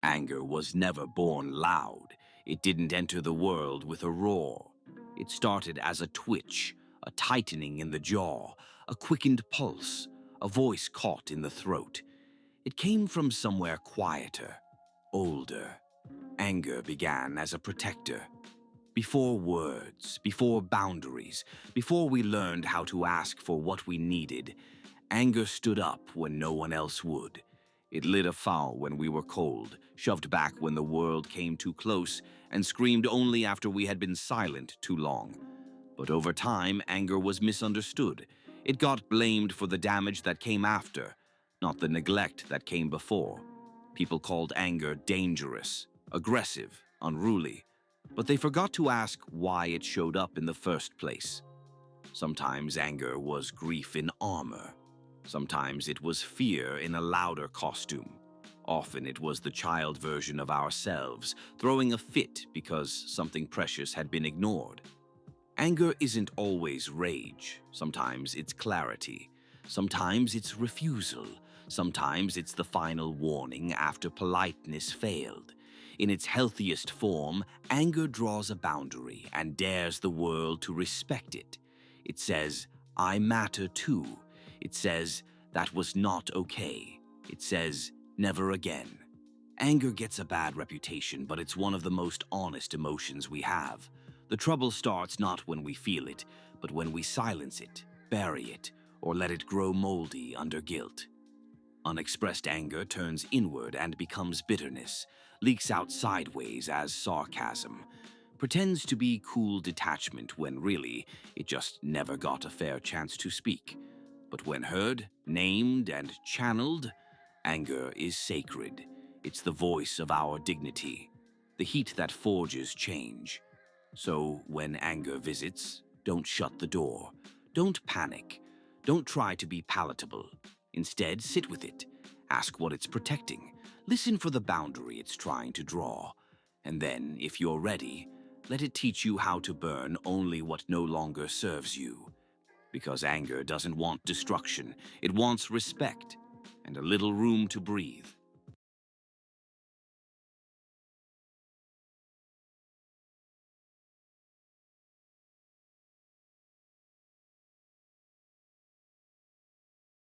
Anger was never born loud. It didn't enter the world with a roar. It started as a twitch, a tightening in the jaw, a quickened pulse, a voice caught in the throat. It came from somewhere quieter, older. Anger began as a protector. Before words, before boundaries, before we learned how to ask for what we needed, anger stood up when no one else would. It lit a foul when we were cold, shoved back when the world came too close, and screamed only after we had been silent too long. But over time, anger was misunderstood. It got blamed for the damage that came after, not the neglect that came before. People called anger dangerous, aggressive, unruly, but they forgot to ask why it showed up in the first place. Sometimes anger was grief in armor. Sometimes it was fear in a louder costume. Often it was the child version of ourselves, throwing a fit because something precious had been ignored. Anger isn't always rage. Sometimes it's clarity. Sometimes it's refusal. Sometimes it's the final warning after politeness failed. In its healthiest form, anger draws a boundary and dares the world to respect it. It says, "I matter too." It says, "That was not okay." It says, "Never again." Anger gets a bad reputation, but it's one of the most honest emotions we have. The trouble starts not when we feel it, but when we silence it, bury it, or let it grow moldy under guilt. Unexpressed anger turns inward and becomes bitterness, leaks out sideways as sarcasm, pretends to be cool detachment when really it just never got a fair chance to speak. But when heard, named, and channeled, anger is sacred. It's the voice of our dignity, the heat that forges change. So when anger visits, don't shut the door. Don't panic. Don't try to be palatable. Instead, sit with it. Ask what it's protecting. Listen for the boundary it's trying to draw. And then, if you're ready, let it teach you how to burn only what no longer serves you. Because anger doesn't want destruction. It wants respect and a little room to breathe.